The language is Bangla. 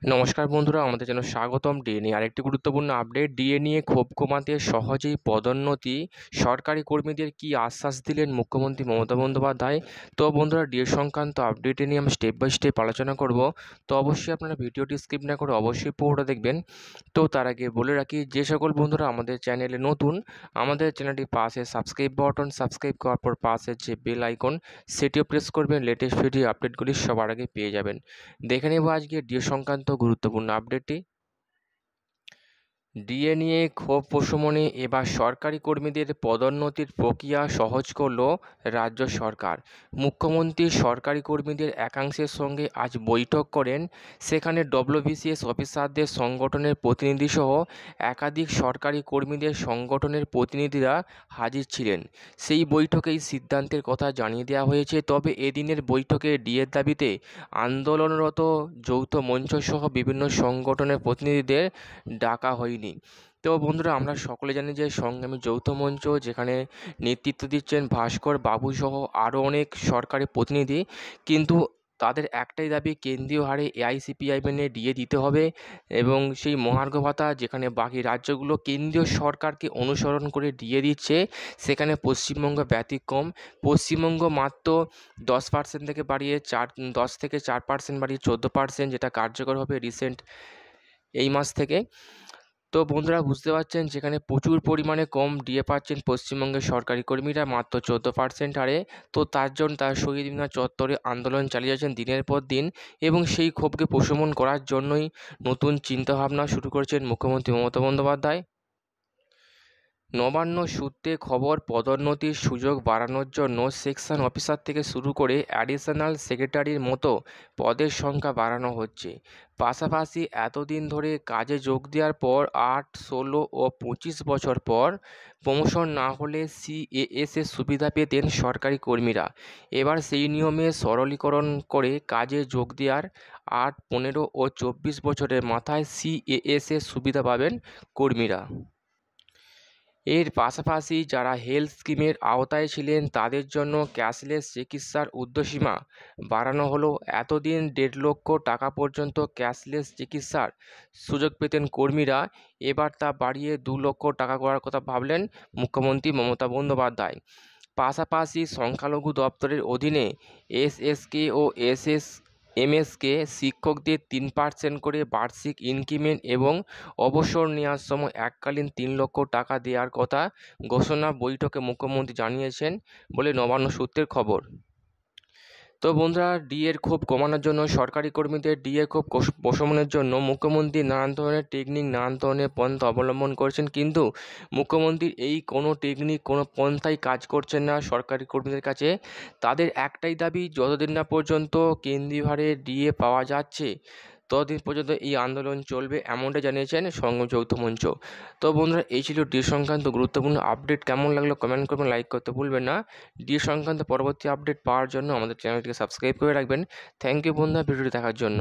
নমস্কার বন্ধুরা, আমাদের জন্য স্বাগতম। ডিএ নিয়ে আরেকটি গুরুত্বপূর্ণ আপডেট। ডিএ নিয়ে ক্ষোভ কমাতে সহজেই পদোন্নতি, সরকারি কর্মীদের কি আশ্বাস দিলেন মুখ্যমন্ত্রী মমতা বন্দ্যোপাধ্যায়। তো বন্ধুরা, ডিএ সংক্রান্ত আপডেটে নিয়ে আমি স্টেপ বাই স্টেপ আলোচনা করব। তো অবশ্যই আপনারা ভিডিওটি স্কিপ না করে অবশ্যই পুরোটা দেখবেন। তো তার আগে বলে রাখি, যে সকল বন্ধুরা আমাদের চ্যানেলে নতুন, আমাদের চ্যানেলটির পাশে সাবস্ক্রাইব বাটন, সাবস্ক্রাইব করার পর পাশে যে বেল আইকন সেটিও প্রেস করবেন, লেটেস্ট ভিডিও আপডেটগুলি সবার আগে পেয়ে যাবেন। দেখে নেব আজকে ডিএ সংক্রান্ত গুরুত্বপূর্ণ আপডেটটি। ডিএ নিয়ে ক্ষোভ প্রশমনে এবার সরকারি কর্মীদের পদোন্নতির প্রক্রিয়া সহজ করল রাজ্য সরকার। মুখ্যমন্ত্রী সরকারি কর্মীদের একাংশের সঙ্গে আজ বৈঠক করেন। সেখানে ডব্লিউবিসিএস অফিসারদের সংগঠনের প্রতিনিধিসহ একাধিক সরকারি কর্মীদের সংগঠনের প্রতিনিধিরা হাজির ছিলেন। সেই বৈঠকে এই সিদ্ধান্তের কথা জানিয়ে দেওয়া হয়েছে। তবে এদিনের বৈঠকে ডিএর দাবিতে আন্দোলনরত যৌথ মঞ্চসহ বিভিন্ন সংগঠনের প্রতিনিধিদের ডাকা হয়নি। তো বন্ধুরা, আমরা সকলে জানি যে সংগ্রামী যৌথ মঞ্চ, যেখানে নেতৃত্ব দিচ্ছেন ভাস্কর বাবু সহ আরও অনেক সরকারি প্রতিনিধি, কিন্তু তাদের একটাই দাবি, কেন্দ্রীয় হারে এআইসিপিআই মেনে ডিএ দিতে হবে এবং সেই মহার্ঘ ভাতা যেখানে বাকি রাজ্যগুলো কেন্দ্রীয় সরকারকে অনুসরণ করে ডিএ দিচ্ছে, সেখানে পশ্চিমবঙ্গ ব্যতিক্রম। পশ্চিমবঙ্গ মাত্র 10% থেকে বাড়িয়ে 10 থেকে 4% বাড়িয়ে 14%, যেটা কার্যকর হবে রিসেন্ট এই মাস থেকে। তো বন্ধুরা, বুঝতে পারছেন যেখানে প্রচুর পরিমাণে কম ডিএ পাচ্ছেন পশ্চিমবঙ্গের সরকারি কর্মীরা, মাত্র 14% হারে। তো তার জন্য তার শহীদ মিনার চত্বরে আন্দোলন চালিয়ে যাচ্ছেন দিনের পর দিন, এবং সেই ক্ষোভকে প্রশমন করার জন্যই নতুন চিন্তাভাবনা শুরু করেছেন মুখ্যমন্ত্রী মমতা বন্দ্যোপাধ্যায়। নবান্ন সূত্রে খবর, পদোন্নতির সুযোগ বাড়ানোর জন্য সেকশন অফিসার থেকে শুরু করে অ্যাডিশনাল সেক্রেটারির মতো পদের সংখ্যা বাড়ানো হচ্ছে। পাশাপাশি এতদিন ধরে কাজে যোগ দেওয়ার পর 8, 16 ও 25 বছর পর প্রমোশন না হলে সিএএসের সুবিধা পেতেন সরকারি কর্মীরা। এবার সেই নিয়মে সরলীকরণ করে কাজে যোগ দেওয়ার 8, 15 ও 24 বছরের মাথায় সিএএসের সুবিধা পাবেন কর্মীরা। এর পাশাপাশি যারা হেলথ স্কিমের আওতায় ছিলেন তাদের জন্য ক্যাশলেস চিকিৎসার ঊর্ধ্বসীমা বাড়ানো হলো। এতদিন 1.5 লক্ষ টাকা পর্যন্ত ক্যাশলেস চিকিৎসার সুযোগ পেতেন কর্মীরা, এবার তা বাড়িয়ে 2 লক্ষ টাকা করার কথা ভাবলেন মুখ্যমন্ত্রী মমতা বন্দ্যোপাধ্যায়। পাশাপাশি সংখ্যালঘু দপ্তরের অধীনে এসএসকে ও এমএসকে শিক্ষকদের 3% করে বার্ষিক ইনক্রিমেন্ট এবং অবসর নেওয়ার সময় এককালীন 3 লক্ষ টাকা দেওয়ার কথা ঘোষণা বৈঠকে মুখ্যমন্ত্রী জানিয়েছেন বলে নবান্ন সূত্রের খবর। তো বন্ধুরা, ডিএর ক্ষোভ কমানোর জন্য, সরকারি কর্মীদের ডিএ ক্ষোভ প্রশমনের জন্য মুখ্যমন্ত্রী নানান ধরনের টেকনিক, নানান ধরনের পন্থা অবলম্বন করেছেন, কিন্তু মুখ্যমন্ত্রীর এই কোনো টেকনিক, কোনো পন্থাই কাজ করছে না সরকারি কর্মীদের কাছে। তাদের একটাই দাবি, যতদিন না পর্যন্ত কেন্দ্রীয় হারে ডিএ পাওয়া যাচ্ছে ততদিন পর্যন্ত এই আন্দোলন চলবে, এমনটা জানিয়েছেন সংগ্রামী যৌথ মঞ্চ। তো বন্ধুরা, এই ছিল ডি সংক্রান্ত গুরুত্বপূর্ণ আপডেট। কেমন লাগলো কমেন্ট করবেন, লাইক করতে ভুলবেন না। ডি সংক্রান্ত পরবর্তী আপডেট পাওয়ার জন্য আমাদের চ্যানেলটিকে সাবস্ক্রাইব করে রাখবেন। থ্যাংক ইউ বন্ধুরা ভিডিওটি দেখার জন্য।